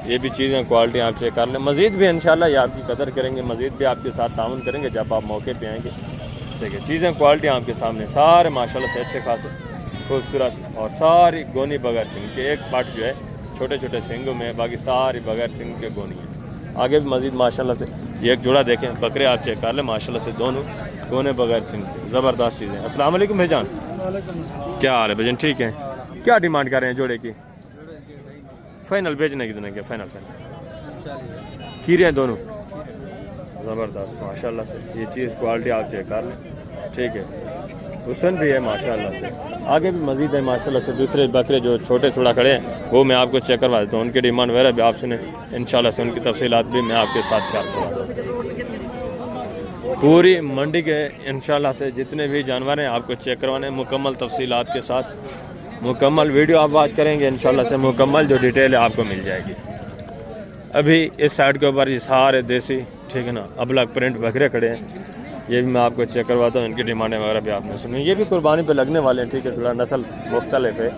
Speaker 1: ये भी चीज़ें क्वालिटी आप चेक कर लें। मज़ीद भी इंशाल्लाह ये आपकी कदर करेंगे, मज़ीद भी आपके साथ ताउन करेंगे जब आप मौके पे आएंगे। ठीक है, चीज़ें क्वालिटी आपके सामने सारे माशाल्लाह से अच्छे खासे खूबसूरत, और सारी गोनी बगैर सिंग के। एक पार्ट जो है छोटे छोटे सिंगों में, बाकी सारी बगैर सिंग के गोनी है। आगे भी मज़ीद माशाल्लाह से ये एक जोड़ा देखें, बकरे आप चेक कर लें माशाल्लाह से, दोनों गोने बगैर सिंग के, ज़बरदस्त चीज़ें। अस्सलाम वालेकुम भाईजान। क्या हाल है भाईजान? ठीक है। क्या डिमांड कर रहे हैं जोड़े की? फाइनल बेचने कितने के? फाइनल खीरे हैं दोनों, ज़बरदस्त माशाल्लाह से। ये चीज़ क्वालिटी आप चेक कर लें। ठीक है, हुसन भी है माशाल्लाह से। आगे भी मज़ीद है माशाल्लाह से, दूसरे बकरे जो छोटे थोड़ा खड़े हैं वो मैं आपको चेक करवा देता हूँ। उनकी डिमांड वगैरह भी आप सुने इंशाल्लाह से, उनकी तफसीलात भी मैं आपके साथ शेयर करवाता हूँ। पूरी मंडी के इंशाल्लाह से जितने भी जानवर हैं आपको चेक करवाने, मुकम्मल तफसीलात के साथ, मुकम्मल वीडियो आप बात करेंगे इंशाल्लाह से, मुकम्मल जो डिटेल है आपको मिल जाएगी। अभी इस साइड के ऊपर ये सारे देसी, ठीक है ना, अबलग प्रिंट बकरे खड़े हैं, ये भी मैं आपको चेक करवाता हूँ। इनकी डिमांडें वगैरह भी आपने सुनी। ये भी कुर्बानी पे लगने वाले हैं। ठीक है, थोड़ा नस्ल मुख्तलिफ है।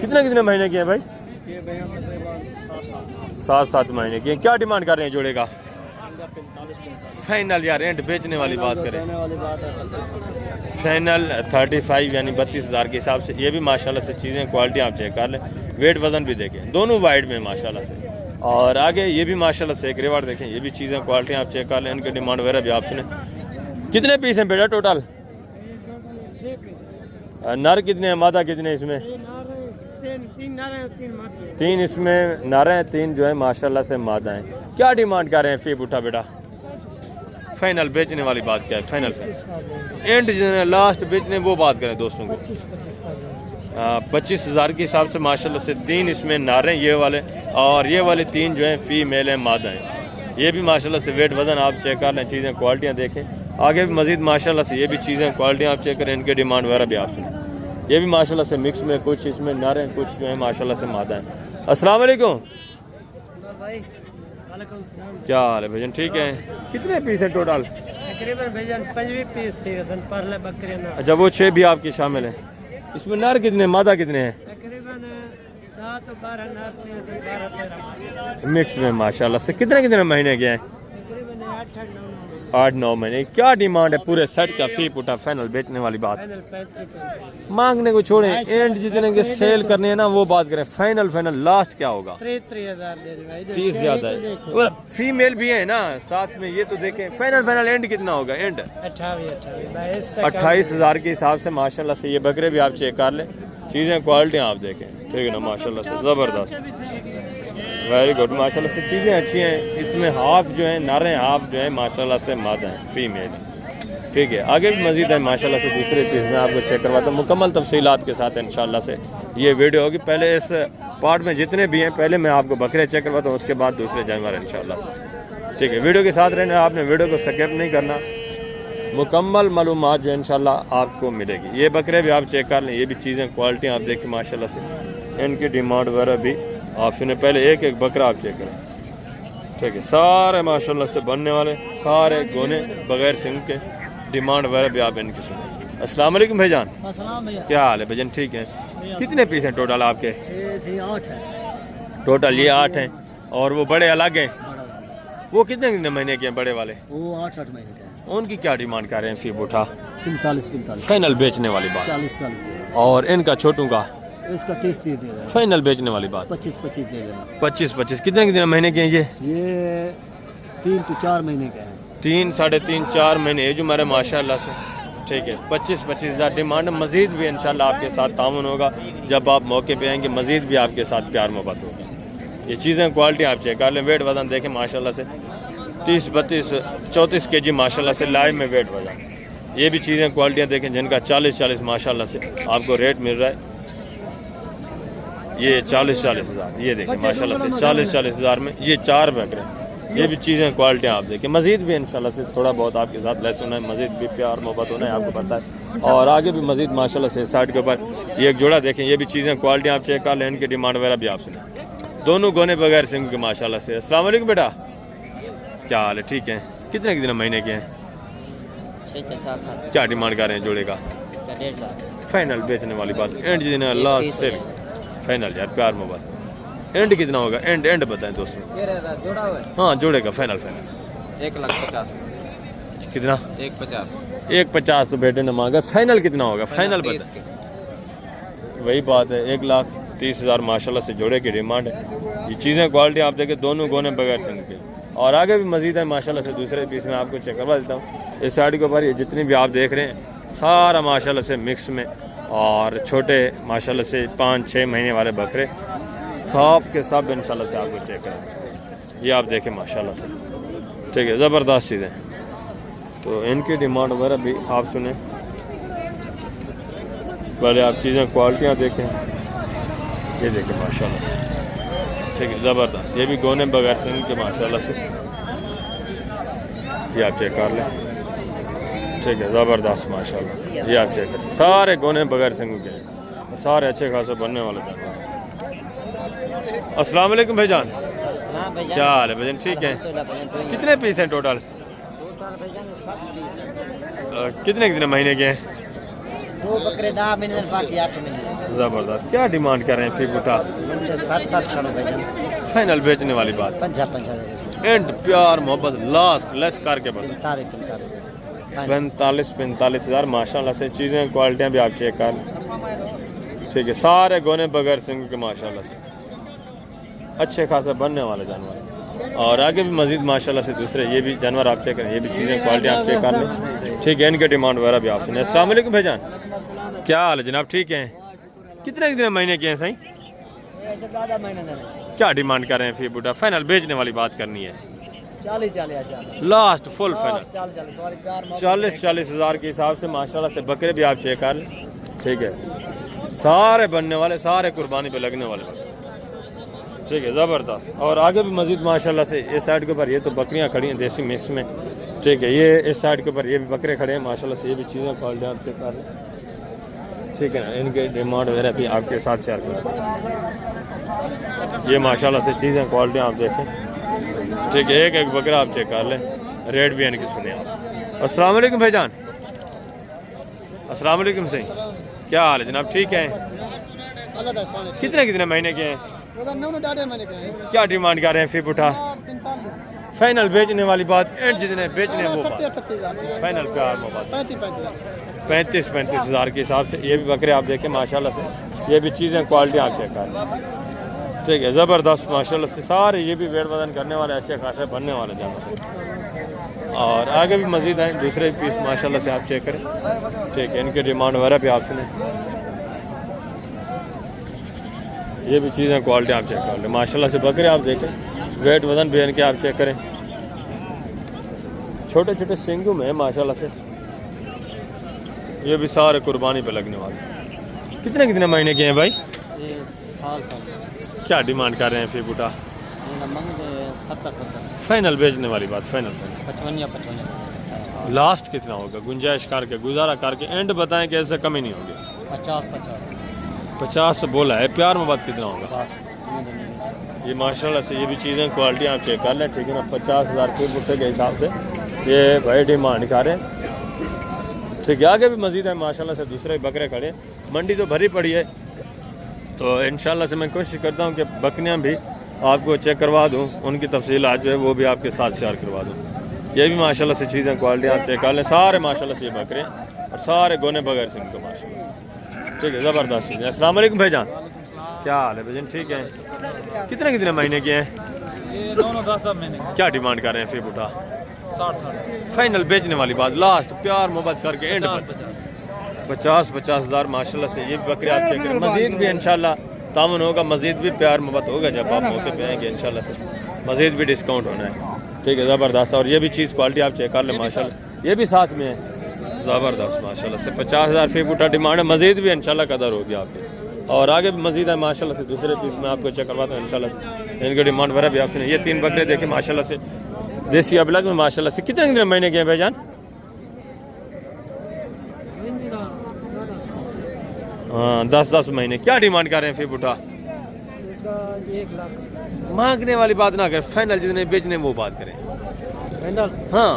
Speaker 1: कितने कितने महीने के हैं भाई? 7-7 महीने की हैं। क्या डिमांड कर रहे हैं जोड़े का? फाइनल यार एंड बेचने वाली बात करें, फाइनल 35 यानी 32,000 के हिसाब से। ये भी माशाल्लाह से चीज़ें क्वालिटी आप चेक कर लें, वेट वज़न भी देखें, दोनों वाइड में माशाल्लाह से। और आगे ये भी माशाल्लाह से एक रिवार्ड देखें, ये भी चीज़ें क्वालिटी आप चेक कर लें। इनकी डिमांड वगैरह भी आप सुने। कितने पीस हैं बेटा टोटल? नर कितने हैं, मादा कितने इसमें? 3 इसमें नर हैं, 3 जो है माशाल्लाह से मादा हैं। क्या डिमांड कर रहे हैं फीब उठा बेटा? फाइनल बेचने वाली बात क्या है? फाइनल एंड लास्ट बेचने वो बात करें दोस्तों को। 25,000 के हिसाब से माशाल्लाह से 3 इसमें नारे ये वाले, और ये वाले 3 जो हैं फीमेल हैं, मादा हैं। ये भी माशाल्लाह से वेट वज़न आप चेक कर लें, चीज़ें क्वालिटियाँ देखें। आगे भी मज़ीद माशाल्लाह से ये भी चीज़ें क्वालिटियाँ आप चेक करें, इनके डिमांड वगैरह भी आप सुनें। ये भी माशाल्लाह से मिक्स में, कुछ इसमें नारे हैं, कुछ जो है माशाल्लाह से मादा हैं। अस्सलाम वालेकुम, क्या हाल है भैया? ठीक है। कितने पीस है टोटल?
Speaker 2: तकरीबन भैया 25 पीस थे परले बकरे ना।
Speaker 1: अच्छा, वो 6 भी आपकी शामिल है। इसमें नर कितने, मादा कितने हैं?
Speaker 2: तकरीबन 12 नर 13
Speaker 1: मिक्स में माशाल्लाह से। कितने कितने महीने के हैं?
Speaker 2: तकरीबन
Speaker 1: 8-9 महीने। क्या डिमांड है पूरे सेट का? फी पुटा फाइनल बेचने वाली बात,
Speaker 2: 35
Speaker 1: मांगने को छोड़े, एंड जितने के सेल करने हैं ना वो बात करें। फाइनल लास्ट क्या होगा?
Speaker 2: 30,000 दे दे भाई।
Speaker 1: 30 ज्यादा है। फीमेल भी है ना साथ में, ये तो देखें। फाइनल एंड कितना होगा? एंड 28,000 के हिसाब से माशाल्लाह से ये बकरे भी आप चेक कर लें, चीज़ें क्वालिटी आप देखें, ठीक है ना? माशाल्लाह से ज़बरदस्त, वेरी गुड। माशाल्लाह से चीज़ें अच्छी हैं। इसमें हाफ जो है नारे, हाफ जो है माशाल्लाह से मादा हैं, फीमेल, ठीक है। आगे भी मज़ीद है माशाल्लाह से। दूसरे पीस में आपको चेक करवाता हूँ मुकम्मल तफसीलात के साथ इंशाल्लाह से ये वीडियो होगी। पहले इस पार्ट में जितने भी हैं पहले मैं आपको बकरे चेक करवाता हूँ, उसके बाद दूसरे जानवर इंशाल्लाह से, ठीक है। वीडियो के साथ रहना, आपने वीडियो को स्किप नहीं करना, मुकम्मल मालूमात जो इंशाल्लाह आपको मिलेगी। ये बकरे भी आप चेक कर लें, ये भी चीज़ें क्वालिटी आप देखें माशाल्लाह से, इनकी डिमांड वगैरह भी आप सुने। पहले एक एक बकरा आप चेक करें, ठीक है। सारे माशाल्लाह से बनने वाले, सारे गोने बगैर सिंग के, डिमांड वगैरह भी आप इनकी सुने। अस्सलाम वालेकुम भाईजान, क्या हाल है भाईजान? ठीक है। कितने पीस हैं टोटल आपके?
Speaker 2: 8 है
Speaker 1: टोटल ये 8 हैं, और वो बड़े अलग हैं। वो कितने कितने महीने के हैं बड़े वाले?
Speaker 2: वो 8 महीने का है।
Speaker 1: उनकी क्या डिमांड कर रहे हैं फी बुठा?
Speaker 2: 45
Speaker 1: फाइनल बेचने वाली बात।
Speaker 2: 40
Speaker 1: और इनका छोटू का
Speaker 2: इसका 30 दे देना।
Speaker 1: फाइनल बेचने वाली बात।
Speaker 2: 25 दे देना।
Speaker 1: 25 कितने कितने महीने के हैं ये?
Speaker 2: 3 to 4 महीने का है।
Speaker 1: 3, 3.5, 4 महीने एज उम्र है माशाल्लाह से, ठीक है। 25,000 डिमांड। मज़ीद भी इंशाल्लाह आपके साथ तामुन होगा, जब आप मौके पे आएंगे मज़ीद भी आपके साथ प्यार मोहब्बत होगा। ये चीज़ें क्वालिटी आप चेक कर लें। वेट वज़न देखें माशाल्लाह से, 30, 32, 34 kg माशाल्लाह से लाइव में वेट वज़न। ये भी चीज़ें क्वालिटियाँ देखें जिनका 40 माशाल्लाह से आपको रेट मिल रहा है। ये 40,000, ये देखें माशाल्लाह से 40,000 में ये 4 बकरे। ये भी चीज़ें क्वालिटियाँ आप देखें। मज़ीद भी इंशाल्लाह से थोड़ा बहुत आपके साथ लेस होना है, मज़ीद भी प्यार मोहब्बत होना है, आपको पता है। और आगे भी मज़ीद माशाल्लाह से साइड के ऊपर ये एक जोड़ा देखें, ये भी चीज़ें क्वालिटियाँ आप चेक कर लें, इनकी डिमांड वगैरह भी आप सुने। दोनों गोने बगैर सिंग के माशाल्लाह से। अस्सलाम वालेकुम बेटा, क्या हाल है? ठीक है। कितने कितने महीने के हैं?
Speaker 2: 6-7
Speaker 1: क्या डिमांड कर रहे हैं जोड़े का?
Speaker 2: इसका 1.5 लाख।
Speaker 1: फाइनल बेचने वाली बात। एंड जितना अल्लाह से फाइनल यार, प्यार मोहब्बत। एंड कितना होगा? एंड बताएं दोस्तों।
Speaker 2: 13,000 जोड़ा हुआ है।
Speaker 1: हाँ जोड़े का फाइनल
Speaker 2: 1,50,000।
Speaker 1: कितना?
Speaker 2: 1,50,000।
Speaker 1: 1,50 तो बेटे ने मांगा। फाइनल कितना होगा? फाइनल बता। वही बात है, 1,30,000 माशाल्लाह से जोड़े की डिमांड है। ये चीज़ें क्वालिटी आप देखें, दोनों गोने बगैर सिंग के। और आगे भी मज़ीद है माशाल्लाह से। दूसरे पीस में आपको चेक करवा देता हूँ। इस साइड के ऊपर ये जितनी भी आप देख रहे हैं सारा माशाल्लाह से मिक्स में, और छोटे माशाल्लाह से 5-6 महीने वाले बकरे सब के सब इंशाल्लाह से आपको चेक करें। ये आप देखें माशाल्लाह से, ठीक है। ज़बरदस्त चीज़ें। तो इनकी डिमांड वगैरह भी आप सुने। पहले आप चीज़ें क्वालिटियाँ देखें, ये देखें माशाल्लाह से, ठीक है। ज़बरदस्त। ये भी गोने बगैर सिंग के माशाल्लाह से, ये आप चेक कर लें, ठीक है। ज़बरदस्त माशाल्लाह, ये आप चेक करें। सारे गोने बगैर सिंग के, सारे अच्छे खासे बनने वाले जानवर। अस्सलाम वालेकुम भाईजान, क्या हाल है भाईजान? ठीक है। कितने पीस हैं टोटल? कितने कितने महीने के हैं?
Speaker 2: 2 बकरे 10 महीने बाकी 8 महीने।
Speaker 1: ज़बरदस्त। क्या डिमांड कर रहे हैं फी बुटा?
Speaker 2: 60 करो भाईजान।
Speaker 1: फाइनल बेचने वाली बात।
Speaker 2: 50
Speaker 1: एंड प्यार मोहब्बत लास्ट लेस करके बस। 45,000 माशाल्लाह से। चीज़ें क्वालिटियाँ भी आप चेक कर, ठीक है। सारे गोने बगैर सिंग के माशाल्लाह से, अच्छे खासे बनने वाले जानवर। और आगे भी मज़ीद माशाल्लाह से दूसरे ये भी जानवर आप चेक करें, ये भी चीज़ें क्वालिटी आप चेक कर लें, ठीक है। इनके डिमांड वगैरह भी आप सुने। अस्सलाम वालेकुम भाईजान, क्या हाल है जनाब? ठीक है। कितने कितने महीने के हैं सही? क्या डिमांड कर रहे हैं फी बुटा? फाइनल बेचने वाली बात करनी है।
Speaker 2: 40
Speaker 1: लास्ट फुल फाइनल 40,000 के हिसाब से माशाल्लाह से बकरे भी आप चेक कर लें, ठीक है। सारे बनने वाले, सारे कुर्बानी पे लगने वाले बकरे। ठीक है, ज़बरदस्त। और आगे भी मज़ीद माशाल्लाह से इस साइड के ऊपर ये तो बकरियां खड़ी हैं देसी मिक्स में। ठीक है, ये इस साइड के ऊपर ये भी बकरे खड़े हैं माशाल्लाह से। ये भी चीज़ें क्वालिटी आप चेक कर लें। ठीक है ना, इनके डिमांड वगैरह भी आपके साथ शेयर करें। ये माशाल्लाह से चीज़ें क्वालिटी आप देखें। ठीक है, एक एक बकरा आप चेक कर लें, रेट भी इनकी सुने आप। अस्सलाम वालेकुम भाईजान। अस्सलाम वालेकुम सही, क्या हाल है जनाब? ठीक है। कितने कितने महीने के हैं? क्या डिमांड कर रहे हैं? फी उठा फाइनल बेचने वाली बात, एंड जितने बेचने वो बात। फाइनल प्यार मोबाइल 35 हज़ार के हिसाब से। ये भी बकरे आप देखें माशाल्लाह से, ये भी चीज़ें क्वालिटी आप चेक कर। ठीक है, ज़बरदस्त माशाल्लाह से। सारे ये भी वेट वजन करने वाले, अच्छे खासे बनने वाले जानवर। और आगे भी मज़ीद आए दूसरे पीस माशाल्लाह से आप चेक करें। ठीक है, इनके डिमांड वगैरह भी आप सुने। ये भी चीज़ें क्वालिटी आप चेक कर लें माशाल्लाह से। बकरे आप देखें, वेट वजन भी इनके आप चेक करें। छोटे छोटे सिंगू में माशाल्लाह से। ये भी सारे कुर्बानी पे लगने वाले। कितने कितने महीने के हैं भाई? क्या डिमांड कर रहे हैं फी बूटा? फाइनल बेचने वाली बात, फाइनल
Speaker 3: 55
Speaker 1: लास्ट कितना होगा? गुंजाइश करके, गुजारा करके एंड बताएं कि ऐसे कमी नहीं होगी। 50 से बोला है। प्यार में बात कितना होगा? ये माशाल्लाह से ये भी चीज़ें क्वालिटी आप चेक कर लें। ठीक है ना, 50,000 फी बूटे के हिसाब से ये भाई डिमांड कर रहे हैं। ठीक है, आगे भी मज़ीद है माशाल्लाह से। दूसरे बकरे खड़े, मंडी तो भरी पड़ी है। तो इंशाल्लाह से मैं कोशिश करता हूँ कि बकरियाँ भी आपको चेक करवा दूँ, उनकी तफसीलात जो है वो भी आपके साथ शेयर करवा दूँ। ये भी माशाल्लाह से चीज़ें क्वालिटी आप चेक कर लें। सारे माशाल्लाह से ये बकरे और सारे गोने बगैर से इनको माशाल्लाह। ठीक है, ज़बरदस्त चीज़ है। अस्सलाम वालेकुम भाईजान, क्या हाल है भाईजान? ठीक है। कितने कितने महीने के हैं?
Speaker 3: ये दोनों 10 महीने।
Speaker 1: क्या डिमांड कर रहे हैं फी बूटा?
Speaker 3: 60
Speaker 1: फाइनल बेचने वाली बात, लास्ट प्यार मोहब्बत करके एंड 50 हज़ार माशाल्लाह से। ये बकरे आप चेक करें। मज़ीद भी इंशाल्लाह तामन होगा, मज़ीद भी प्यार मोहब्बत होगा जब आप मौके पे आएंगे इंशाल्लाह से। मज़ीद भी डिस्काउंट होना है। ठीक है, ज़बरदस्त। और ये भी चीज़ क्वालिटी आप चेक कर लें माशाल्लाह। ये भी साथ में है, ज़बरदस्त माशाल्लाह से। 50,000 फी बूटा डिमांड है। मज़ीद भी इंशाल्लाह कदर होगी आपकी। और आगे भी मज़ीद है माशाल्लाह से। दूसरे पीस में आपको चेक करवाता हूँ इंशाल्लाह से। इनकी डिमांड वगैरह भी आप सुने। ये 3 बकरे देखें माशाल्लाह से, देसी अबलग में माशाल्लाह से। कितने कितने महीने के हैं भाईजान? 10 महीने। क्या डिमांड कर रहे हैं फी बूटा?
Speaker 3: इसका 1 लाख।
Speaker 1: मांगने वाली बात ना करें, फाइनल जितने बेचने वो बात करें।
Speaker 3: फाइनल?
Speaker 1: हाँ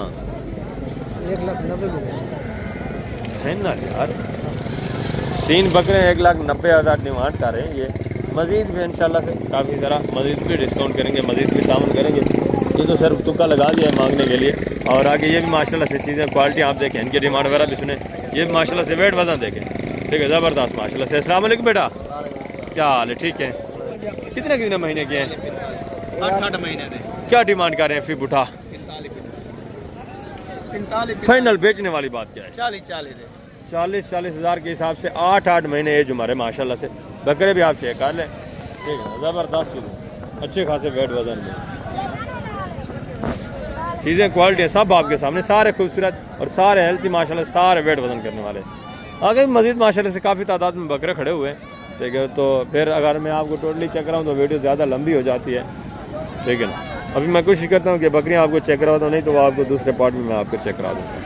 Speaker 3: 1,90,000।
Speaker 1: फाइनल यार। 3 बकरे 1,90,000 डिमांड कर रहे हैं ये। मज़ीद भी इंशाल्लाह से काफ़ी ज़रा मज़ीद भी डिस्काउंट करेंगे, मज़ीद भी तामन करेंगे। ये तो सिर्फ तुक्का लगा दिया है मांगने के लिए। और आगे ये भी माशाल्लाह से चीज़ें क्वालिटी आप देखें, इनकी डिमांड वगैरह भी सुने। ये भी माशाल्लाह से वेट वजन देखें। ठीक है, ज़बरदस्त माशाल्लाह से। अस्सलाम वालेकुम बेटा, क्या हाल है? ठीक है। कितने कितने महीने के हैं?
Speaker 3: 8 महीने दे।
Speaker 1: क्या डिमांड कर रहे हैं फी बूटा?
Speaker 3: 45
Speaker 1: फाइनल बेचने वाली बात क्या है?
Speaker 3: 40 दे।
Speaker 1: 40 हज़ार के हिसाब से 8 महीने एज हमारे माशाल्लाह से। बकरे भी आप चेक कर लें। ठीक है, ज़बरदस्त चीज़, अच्छे खासे वेट वजन में चीज़ें क्वालिटी है सब आपके सामने। सारे खूबसूरत और सारे हेल्थी माशाल्लाह, सारे वेट वजन करने वाले। आगे भी मज़ीद माशाल्लाह से काफ़ी तादाद में बकरे खड़े हुए हैं। ठीक है, तो फिर अगर मैं आपको टोटली चेक कराऊँ तो वीडियो ज़्यादा लंबी हो जाती है। ठीक है ना, अभी मैं कोशिश करता हूँ कि बकरियाँ आपको चेक करवाता हूँ, नहीं तो वो आपको दूसरे पार्ट में मैं आपको चेक करा दूँगा।